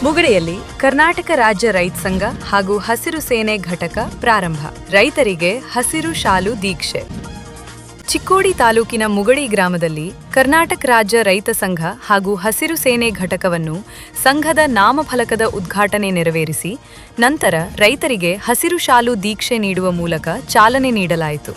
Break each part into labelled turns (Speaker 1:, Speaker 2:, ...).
Speaker 1: ಮುಗಡೆಯಲ್ಲಿ ಕರ್ನಾಟಕ ರಾಜ್ಯ ರೈತ ಸಂಘ ಹಾಗೂ ಹಸಿರು ಸೇನೆ ಘಟಕ ಪ್ರಾರಂಭ. ರೈತರಿಗೆ ಹಸಿರು ಶಾಲು ದೀಕ್ಷೆ. ಚಿಕ್ಕೋಡಿ ತಾಲೂಕಿನ ಮುಗಡಿ ಗ್ರಾಮದಲ್ಲಿ ಕರ್ನಾಟಕ ರಾಜ್ಯ ರೈತ ಸಂಘ ಹಾಗೂ ಹಸಿರು ಸೇನೆ ಘಟಕವನ್ನು ಸಂಘದ ನಾಮಫಲಕದ ಉದ್ಘಾಟನೆ ನೆರವೇರಿಸಿ ನಂತರ ರೈತರಿಗೆ ಹಸಿರು ಶಾಲು ದೀಕ್ಷೆ ನೀಡುವ ಮೂಲಕ ಚಾಲನೆ ನೀಡಲಾಯಿತು.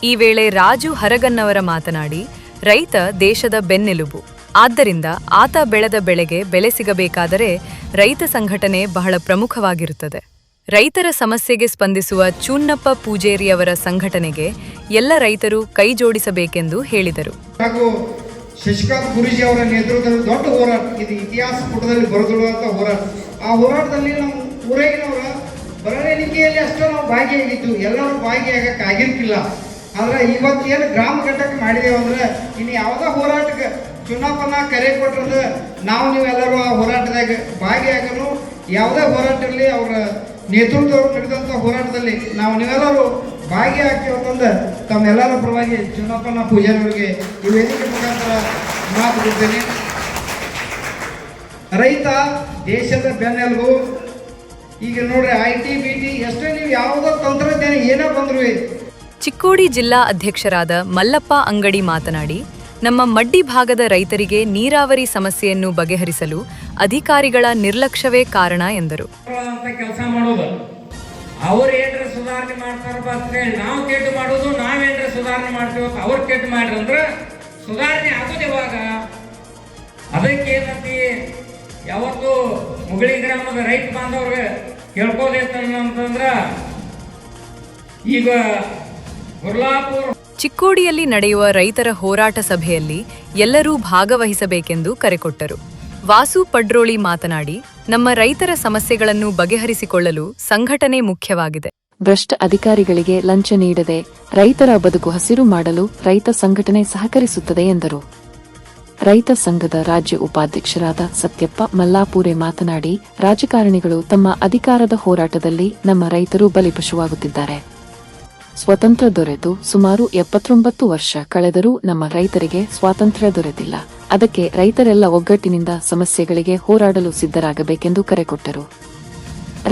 Speaker 1: ಈ ವೇಳೆ ರಾಜು ಹರಗನ್ನವರ ಮಾತನಾಡಿ, ರೈತ ದೇಶದ ಬೆನ್ನೆಲುಬು. ಆದ್ದರಿಂದ ಆತ ಬೆಳೆದ ಬೆಳೆಗೆ ಬೆಲೆ ಸಿಗಬೇಕಾದರೆ ರೈತ ಸಂಘಟನೆ ಬಹಳ ಪ್ರಮುಖವಾಗಿರುತ್ತದೆ. ರೈತರ ಸಮಸ್ಯೆಗೆ ಸ್ಪಂದಿಸುವ ಚೂನ್ನಪ್ಪ ಪೂಜೇರಿಯವರ ಸಂಘಟನೆಗೆ ಎಲ್ಲ ರೈತರು ಕೈ ಜೋಡಿಸಬೇಕೆಂದು ಹೇಳಿದರು.
Speaker 2: ಹಾಗೂ ಶಶಿಕಾಂತ್ ಗುರೂಜಿ ಅವರ ನೇತೃತ್ವದಲ್ಲಿ ದೊಡ್ಡ ಹೋರಾಟ, ಇದು ಇತಿಹಾಸ ಪುಟದಲ್ಲಿ ಬರೆದಿರುವಂಥ ಹೋರಾಟ. ಆ ಹೋರಾಟದಲ್ಲಿ ನಮ್ಮ ಊರಾಗಿನವರ ಬರವಣಿಗೆಯಲ್ಲಿ ಅಷ್ಟೇ ನಾವು ಭಾಗಿಯಾಗಿದ್ದು, ಎಲ್ಲರೂ ಭಾಗಿಯಾಗಕ್ಕಾಗಿರ್ಕಿಲ್ಲ. ಆದರೆ ಇವತ್ತೇನು ಗ್ರಾಮ ಘಟಕ ಮಾಡಿದೇವೆ ಅಂದರೆ ಇನ್ನು ಯಾವುದೇ ಹೋರಾಟಕ್ಕೆ ಚುನಾವಣಾ ಕರೆ ಕೊಟ್ಟರೆ ನಾವು ನೀವೆಲ್ಲರೂ ಆ ಹೋರಾಟದಾಗ ಭಾಗಿಯಾಗಲು, ಯಾವುದೇ ಹೋರಾಟ ಇರಲಿ ಅವರ ನೇತೃತ್ವದವರು ನಡೆದಂಥ ಹೋರಾಟದಲ್ಲಿ ನಾವು ನೀವೆಲ್ಲರೂ ಭಾಗಿಯಾಗ್ತೀವಂತಂದು ತಮ್ಮೆಲ್ಲರ ಪರವಾಗಿ ಚುನಾವಣಾ ಪೂಜಾರಿಯವರಿಗೆ ಈ ವೇದಿಕೆ ಮುಖಾಂತರ ಮಾತು ಕೊಡ್ತೇನೆ. ರೈತ ದೇಶದ ಬೆನ್ನೆಲುಬು. ಈಗ ನೋಡ್ರಿ IT BT ಎಷ್ಟೇ ನೀವು ಯಾವುದೋ ತಂತ್ರಜ್ಞಾನ ಏನೇ ಬಂದ್ರು.
Speaker 1: ಚಿಕ್ಕೋಡಿ ಜಿಲ್ಲಾ ಅಧ್ಯಕ್ಷರಾದ ಮಲ್ಲಪ್ಪ ಅಂಗಡಿ ಮಾತನಾಡಿ, ನಮ್ಮ ಮಡ್ಡಿ ಭಾಗದ ರೈತರಿಗೆ ನೀರಾವರಿ ಸಮಸ್ಯೆಯನ್ನು ಬಗೆಹರಿಸಲು ಅಧಿಕಾರಿಗಳ ನಿರ್ಲಕ್ಷ್ಯವೇ ಕಾರಣ ಎಂದರು.
Speaker 3: ಕೆಲಸ ಮಾಡೋದು ಅವ್ರು ಏನ್ರ ಸುಧಾರಣೆ ಮಾಡ್ತಾರಪ್ಪ ಅಂತ ಹೇಳಿ ನಾವು ಕೆಟ್ಟು ಮಾಡೋದು, ನಾವೇನ್ರ ಸುಧಾರಣೆ ಮಾಡ್ತೀವಿ ಅವ್ರು ಕೆಟ್ಟು ಮಾಡ್ರಿ ಅಂದ್ರೆ ಸುಧಾರಣೆ ಆಗೋದು ಇವಾಗ. ಅದಕ್ಕೇನಂತಿ ಯಾವತ್ತು ಮುಗಳಿ ಗ್ರಾಮದ ರೈತ ಬಾಂಧವ್ರಿಗೆ ಕೇಳ್ಕೋದೇತಂತಂದ್ರ ಈಗ ಗುರ್ಲಾಪುರ
Speaker 1: ಚಿಕ್ಕೋಡಿಯಲ್ಲಿ ನಡೆಯುವ ರೈತರ ಹೋರಾಟ ಸಭೆಯಲ್ಲಿ ಎಲ್ಲರೂ ಭಾಗವಹಿಸಬೇಕೆಂದು ಕರೆಕೊಟ್ಟರು. ವಾಸು ಪಡ್ರೋಳಿ ಮಾತನಾಡಿ, ನಮ್ಮ ರೈತರ ಸಮಸ್ಯೆಗಳನ್ನು ಬಗೆಹರಿಸಿಕೊಳ್ಳಲು ಸಂಘಟನೆ ಮುಖ್ಯವಾಗಿದೆ.
Speaker 4: ಭ್ರಷ್ಟ ಅಧಿಕಾರಿಗಳಿಗೆ ಲಂಚ ನೀಡದೆ ರೈತರ ಬದುಕು ಹಸಿರು ಮಾಡಲು ರೈತ ಸಂಘಟನೆ ಸಹಕರಿಸುತ್ತದೆ ಎಂದರು. ರೈತ ಸಂಘದ ರಾಜ್ಯ ಉಪಾಧ್ಯಕ್ಷರಾದ ಸತ್ಯಪ್ಪ ಮಲ್ಲಾಪೂರೆ ಮಾತನಾಡಿ, ರಾಜಕಾರಣಿಗಳು ತಮ್ಮ ಅಧಿಕಾರದ ಹೋರಾಟದಲ್ಲಿ ನಮ್ಮ ರೈತರು ಬಲಿಪಶುವಾಗುತ್ತಿದ್ದಾರೆ. ಸ್ವತಂತ್ರ ದೊರೆತು ಸುಮಾರು 79 ವರ್ಷ ಕಳೆದರೂ ನಮ್ಮ ರೈತರಿಗೆ ಸ್ವಾತಂತ್ರ್ಯ ದೊರೆತಿಲ್ಲ. ಅದಕ್ಕೆ ರೈತರೆಲ್ಲ ಒಗ್ಗಟ್ಟಿನಿಂದ ಸಮಸ್ಯೆಗಳಿಗೆ ಹೋರಾಡಲು ಸಿದ್ಧರಾಗಬೇಕೆಂದು ಕರೆಕೊಟ್ಟರು.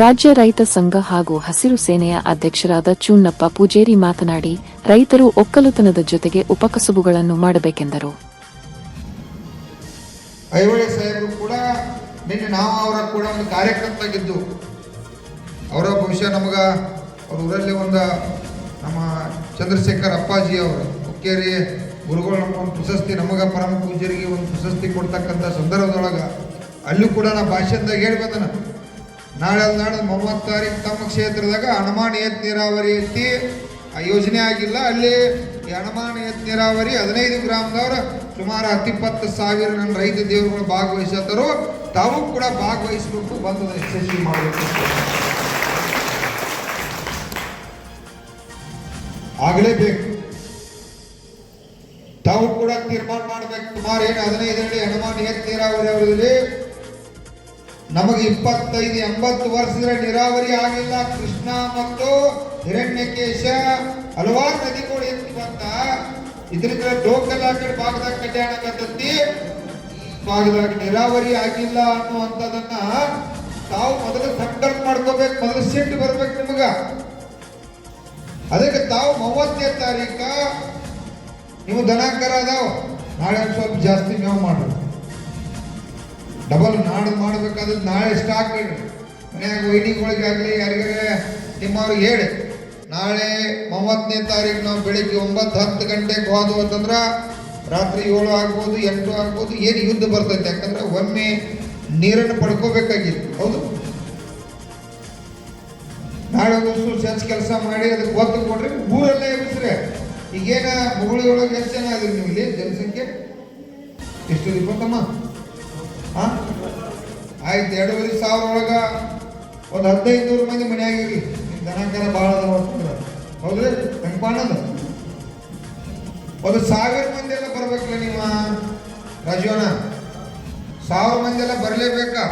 Speaker 4: ರಾಜ್ಯ ರೈತ ಸಂಘ ಹಾಗೂ ಹಸಿರು ಸೇನೆಯ ಅಧ್ಯಕ್ಷರಾದ ಚೂನ್ನಪ್ಪ ಪೂಜೇರಿ ಮಾತನಾಡಿ, ರೈತರು ಒಕ್ಕಲುತನದ ಜೊತೆಗೆ ಉಪಕಸುಬುಗಳನ್ನು ಮಾಡಬೇಕೆಂದರು.
Speaker 5: ಐಹೊಳೆ ಸಾಹೇಬರು ಕೂಡ ನಿನ್ನೆ ನಾವು ಅವರ ಕೂಡ ಒಂದು ಕಾರ್ಯಕ್ರಮದಾಗಿದ್ದು, ಅವರ ಬಹುಶಃ ನಮಗ ಅವ್ರ ಊರಲ್ಲಿ ಒಂದು ನಮ್ಮ ಚಂದ್ರಶೇಖರ್ ಅಪ್ಪಾಜಿ ಅವರು ಹುಕ್ಕೇರಿ ಗುರುಗಳು ಒಂದು ಪ್ರಶಸ್ತಿ, ನಮಗ ಪರಮ ಪೂಜ್ಯರಿಗೆ ಒಂದು ಪ್ರಶಸ್ತಿ ಕೊಡ್ತಕ್ಕಂಥ ಸಂದರ್ಭದೊಳಗೆ ಅಲ್ಲೂ ಕೂಡ ನಾ ಭಾಷಣದಾಗ ಹೇಳಿ ಬಂದನ, ನಾಳೆ 30 ತಾರೀಕು ತಮ್ಮ ಕ್ಷೇತ್ರದಾಗ ಹನುಮಾನ್ ಏತ್ ನೀರಾವರಿ ಐತಿ, ಆ ಯೋಜನೆ ಆಗಿಲ್ಲ. ಅಲ್ಲಿ ಈ ಹನುಮಾನ್ ಏತ್ ನೀರಾವರಿ 15 ಗ್ರಾಮದವ್ರ ಸುಮಾರು 10-20 ನನ್ನ ರೈತ ದೇವರುಗಳು ಭಾಗವಹಿಸತ್ತರು. ತಾವು ಕೂಡ ಭಾಗವಹಿಸಬೇಕು, ಬಂದು ಯಶಸ್ವಿ ಮಾಡಬೇಕು. ಆಗಲೇಬೇಕು. ತಾವು ಕೂಡ ತೀರ್ಮಾನ ಮಾಡಬೇಕು. ಸುಮಾರು 15 ಹನುಮಾನ್ ಏತ್ ನೀರಾವರಿ ಅವರಲ್ಲಿ ನಮಗೆ 25-80 ವರ್ಷದ ನೀರಾವರಿ ಆಗಿಲ್ಲ. ಕೃಷ್ಣ ಮತ್ತು ಹಿರಣ್ಯಕೇಶ ಹಲವಾರು ನದಿಗಳು ಎತ್ತಿ ಬಂದ. ಇದರಿಂದ ಲೋಕಲ್ ಆ ಕಡೆ ಭಾಗದಾಗ ಕಲ್ಯಾಣ ಆಗತ್ತಂತಿ, ಭಾಗದಾಗ ನೀರಾವರಿ ಆಗಿಲ್ಲ ಅನ್ನುವಂಥದ್ದನ್ನ ತಾವು ಮೊದಲು ಸಂಕಲ್ಪ ಮಾಡ್ಕೋಬೇಕು. ಮೊದಲು ಸಿಟ್ಟು ಬರ್ಬೇಕು ನಿಮಗ. ಅದಕ್ಕೆ ತಾವು 30ನೇ ತಾರೀಕ ನೀವು ದನಾಕರ ಅದಾವ, ನಾಳೆ ಸ್ವಲ್ಪ ಜಾಸ್ತಿ ಮೇವು ಮಾಡ್ರಿ. ಡಬಲ್ ನಾಡ್ದು ಮಾಡ್ಬೇಕಾದ್ರೆ ನಾಳೆ ಸ್ಟಾಕ್ ಇಡ್ರಿ. ಮನ್ಯಾಗ ವೈನಿಗಳಿಗಾಗಲಿ ಯಾರಿಗಾರ ನಿಮ್ಮವ್ರಿಗೆ ಹೇಳಿ, ನಾಳೆ 30ನೇ ತಾರೀಕು ನಾವು ಬೆಳಿಗ್ಗೆ 9-10 ಗಂಟೆಗೆ ಹೋದ್ವು ಅಂತಂದ್ರೆ ರಾತ್ರಿ 7 ಆಗ್ಬೋದು, 8 ಆಗ್ಬೋದು, ಏನು ಯುದ್ಧ ಬರ್ತೈತೆ. ಯಾಕಂದ್ರೆ ಒಮ್ಮೆ ನೀರನ್ನು ಪಡ್ಕೋಬೇಕಾಗಿತ್ತು. ಹೌದು, ನಾಳೆ ಒಂದು ಸೆನ್ಸ್ ಕೆಲಸ ಮಾಡಿ ಅದಕ್ಕೆ ಒತ್ತು ಕೊಡ್ರಿ, ಊರಲ್ಲೇ ಎಬ್ಬಿಸ್ರೆ. ಈಗೇನ ಮುಗುಳಿ ಒಳಗೆ ಎಷ್ಟು ಜನ ಅದ್ರಿ ನೀವು ಇಲ್ಲಿ ಜನಸಂಖ್ಯೆ? ಎಷ್ಟು 20ಮ್ಮ? ಆಯ್ತು, 2,500 ಒಳಗೆ ಒಂದು 1500 ಮಂದಿ ಮನೆಯಾಗಿರ್ಲಿ. ದನಕರ ಭಾಳ ಅದ, ಹೌದ್ರಿ? ಹೆಂಗೆ ಒಂದು 1000 ಮಂದಿ ಎಲ್ಲ ಬರ್ಬೇಕಲ್ಲ ನಿಮ್ಮ ರಾಜೀವನ? 1000 ಮಂದಿ ಎಲ್ಲ ಬರಲೇಬೇಕಾ?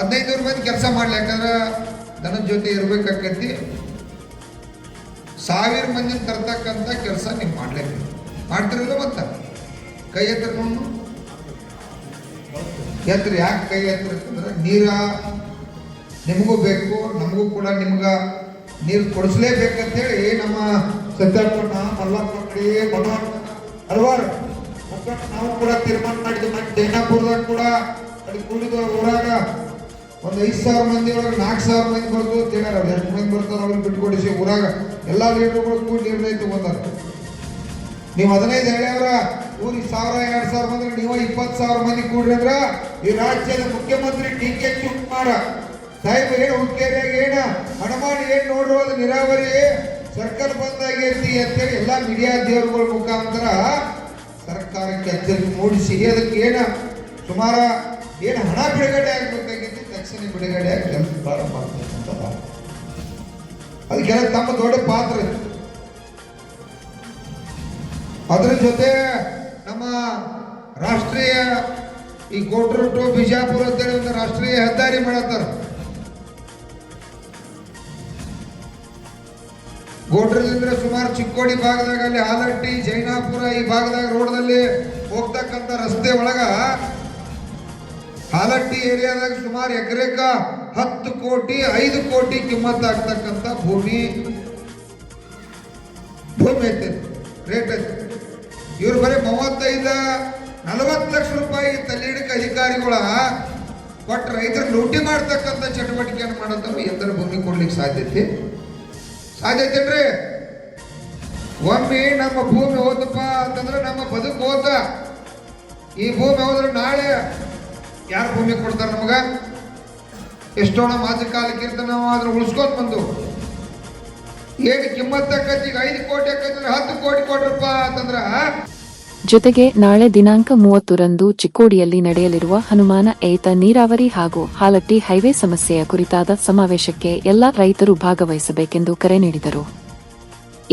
Speaker 5: 1500 ಮಂದಿ ಕೆಲಸ ಮಾಡ್ಲಿ, ಯಾಕಂದ್ರೆ ದನದ ಜೊತೆ ಇರ್ಬೇಕಾಕೈತಿ. 1000 ಮಂದಿ ತರ್ತಕ್ಕಂಥ ಕೆಲಸ ನೀವು ಮಾಡ್ಲೇಬೇಕು. ಮಾಡ್ತಿರಲ್ಲ? ಮತ್ತ ಕೈ ಎತ್ತರ ನೋಡು, ಎತ್ತರ. ಯಾಕೆ ಕೈ ಎತ್ತರ ಅಂತಂದ್ರೆ ನೀರ ನಿಮಗೂ ಬೇಕು, ನಮಗೂ ಕೂಡ ನಿಮ್ಗೆ ನೀರು ಕೊಡಿಸ್ಲೇಬೇಕಂತೇಳಿ ನಮ್ಮ ಸತ್ಯಪ್ಪಣ್ಣ, ಮಲ್ಲಪ್ಪ ಕಡೆ ಹಲವಾರು ಮುಖಂಡ ನಾವು ಕೂಡ ತೀರ್ಮಾನ ಮಾಡಿದ್ವಿ. ಮತ್ತು ಜೈನಾಪುರದಾಗ ಕೂಡ ಅಲ್ಲಿ ಕೂಡಿದ ಊರಾಗ ಒಂದು 5,000 ಮಂದಿ ಒಳಗೆ 4,000 ಮಂದಿ ಬರ್ತು ಅಂತ ಹೇಳ್ಯಾರ. ಅವ್ರು ಎಷ್ಟು ಮಂದಿ ಬರ್ತಾರೆ ಅವ್ರಿಗೆ ಬಿಟ್ಕೊಡಿಸಿ ಊರಾಗ ಎಲ್ಲ ಲೀಡರ್ಗಳು ಕೂಡಿ ನಿರ್ಣಯ ತಗೊಂಡಾರ. ನೀವು 15 ಹೇಳ್ಯಾವ್ರ ಊರಿಗೆ 1,000-2,000 ಬಂದ್ರೆ ನೀವು 20,000 ಮಂದಿ ಕೂಡ್ರಿ ಅಂದ್ರ ಈ ರಾಜ್ಯದ ಮುಖ್ಯಮಂತ್ರಿ ಡಿ.ಕೆ. ಶಿವಕುಮಾರ ಸಾಹೇಬ್ ಏನು ಹುಕ್ಕೇರಿಯಾಗ ಏನ ಹಣಮಾಡಿ ಏನ್ ನೋಡ್ರು ಅದು ನೀರಾವರಿ ಸರ್ಕಲ್ ಬಂದಾಗೈತಿ ಅಂತೇಳಿ ಎಲ್ಲ ಮೀಡಿಯಾ ದೇವರುಗಳ ಮುಖಾಂತರ ಸರ್ಕಾರಕ್ಕೆ ಎಚ್ಚರಿಕೆ ಮೂಡಿಸಿ ಅದಕ್ಕೆ ಏನ ಸುಮಾರು ಏನು ಹಣ ಬಿಡುಗಡೆ ಆಗ್ಬೇಕಾಗಿತ್ತು ತಕ್ಷಣ ಬಿಡುಗಡೆ ಆಗಿ ಕೆಲಸ ಪ್ರಾರಂಭ ಆಗ್ತಕ್ಕಂಥದ್ದು. ಅದಕ್ಕೆಲ್ಲ ತಮ್ಮ ದೊಡ್ಡ ಪಾತ್ರ ಇತ್ತು. ಅದ್ರ ಜೊತೆ ನಮ್ಮ ರಾಷ್ಟ್ರೀಯ ಈ ಕೋಟ್ರು ಟು ಬಿಜಾಪುರ ಅಂತೇಳಿ ಒಂದು ರಾಷ್ಟ್ರೀಯ ಹೆದ್ದಾರಿ ಮಾಡತ್ತಾರ. ಗೋಟ್ರದಿಂದ ಸುಮಾರು ಚಿಕ್ಕೋಡಿ ಭಾಗದಾಗ ಅಲ್ಲಿ ಹಾಲಟ್ಟಿ ಜೈನಾಪುರ ಈ ಭಾಗದಾಗ ರೋಡ್ದಲ್ಲಿ ಹೋಗ್ತಕ್ಕಂಥ ರಸ್ತೆ ಒಳಗ ಹಾಲಟ್ಟಿ ಏರಿಯಾದಾಗ ಸುಮಾರು ಎಕರೆಕ 10 ಕೋಟಿ 5 ಕೋಟಿ ಕಿಮ್ಮತ್ ಆಗ್ತಕ್ಕಂಥ ಭೂಮಿ ಐತೆ, ರೇಟ್ ಐತೆ. ಇವ್ರು ಬರೀ 35-40 ಲಕ್ಷ ರೂಪಾಯಿ ತಲ್ಲಿಡಕ್ಕೆ ಅಧಿಕಾರಿಗಳ ಕೊಟ್ಟ ರೈತರು ಲೂಟಿ ಮಾಡ್ತಕ್ಕಂಥ ಚಟುವಟಿಕೆಯನ್ನು ಮಾಡೋದು ಎಂದರ ಭೂಮಿ ಕೊಡ್ಲಿಕ್ಕೆ ಸಾಧ್ಯತೆ ರೀ. ಒಮ್ಮೆ ನಮ್ಮ ಭೂಮಿ ಹೋದಪ್ಪ ಅಂತಂದ್ರೆ ನಮ್ಮ ಬದುಕು ಹೋದ. ಈ ಭೂಮಿ ಹೋದ್ರೆ ನಾಳೆ ಯಾರು ಭೂಮಿ ಕೊಡ್ತಾರೆ ನಮಗ? ಎಷ್ಟೋ ನಮ್ಮ ಆದ ಕಾಲಕ್ಕೆ ಇರ್ತ ನಾವು ಅದನ್ನ ಉಳಿಸ್ಕೊಂಡ್ ಬಂದು ಏನು ಕಿಮ್ಮತ್ ಆಕೈತಿ. ಈಗ 5 ಕೋಟಿ ಆಕೈತಿ 10 ಕೋಟಿ ಕೊಡ್ರಪ್ಪ ಅಂತಂದ್ರ.
Speaker 4: ಜೊತೆಗೆ ನಾಳೆ ದಿನಾಂಕ 30ರಂದು ಚಿಕ್ಕೋಡಿಯಲ್ಲಿ ನಡೆಯಲಿರುವ ಹನುಮಾನ ಏತ ನೀರಾವರಿ ಹಾಗೂ ಹಾಲಟ್ಟಿ ಹೈವೇ ಸಮಸ್ಯೆಯ ಕುರಿತಾದ ಸಮಾವೇಶಕ್ಕೆ ಎಲ್ಲ ರೈತರು ಭಾಗವಹಿಸಬೇಕೆಂದು ಕರೆ ನೀಡಿದರು.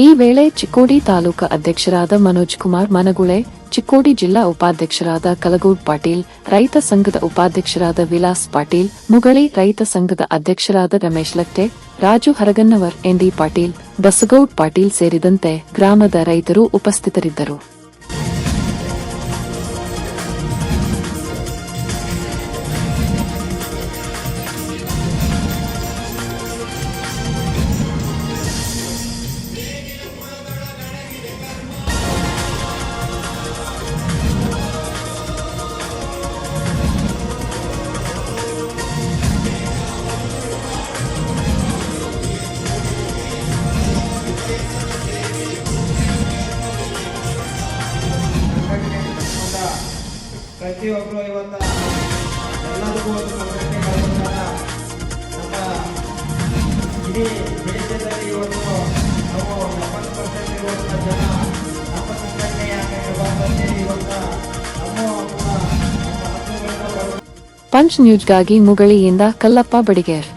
Speaker 4: ಈ ವೇಳೆ ಚಿಕ್ಕೋಡಿ ತಾಲೂಕಾ ಅಧ್ಯಕ್ಷರಾದ ಮನೋಜ್ ಕುಮಾರ್ ಮನಗುಳೆ, ಚಿಕ್ಕೋಡಿ ಜಿಲ್ಲಾ ಉಪಾಧ್ಯಕ್ಷರಾದ ಕಲಗೌಡ್ ಪಾಟೀಲ್, ರೈತ ಸಂಘದ ಉಪಾಧ್ಯಕ್ಷರಾದ ವಿಲಾಸ್ ಪಾಟೀಲ್, ಮುಗಳಿ ರೈತ ಸಂಘದ ಅಧ್ಯಕ್ಷರಾದ ರಮೇಶ್ ಲಟ್ಟೆ, ರಾಜು ಹರಗನ್ನವರ್, ಎನ್ಡಿ ಪಾಟೀಲ್, ಬಸಗೌಡ್ ಪಾಟೀಲ್ ಸೇರಿದಂತೆ ಗ್ರಾಮದ ರೈತರು ಉಪಸ್ಥಿತರಿದ್ದರು.
Speaker 2: ಪ್ರತಿಯೊಬ್ಬರು ಇವತ್ತ ಎಲ್ಲದಕ್ಕೂ ಒಂದು ಸಂಘಟನೆ ಮಾಡ್ಕೊಂಡಾಗ ನಮ್ಮ ಇಡೀ ದೇಶದಲ್ಲಿ ಇವತ್ತು ನಾವು 70% ಇರುವಂಥ ಜನ ನಮ್ಮ ಸಂಘಟನೆ ಯಾಕೆ ಇವತ್ತು ನಮ್ಮ ಹಕ್ಕುಗಳನ್ನ
Speaker 4: ಪಂಚ್ ನ್ಯೂಸ್ಗಾಗಿ ಮುಗಳಿಯಿಂದ ಕಲ್ಲಪ್ಪ ಬಡಿಗೇರ್.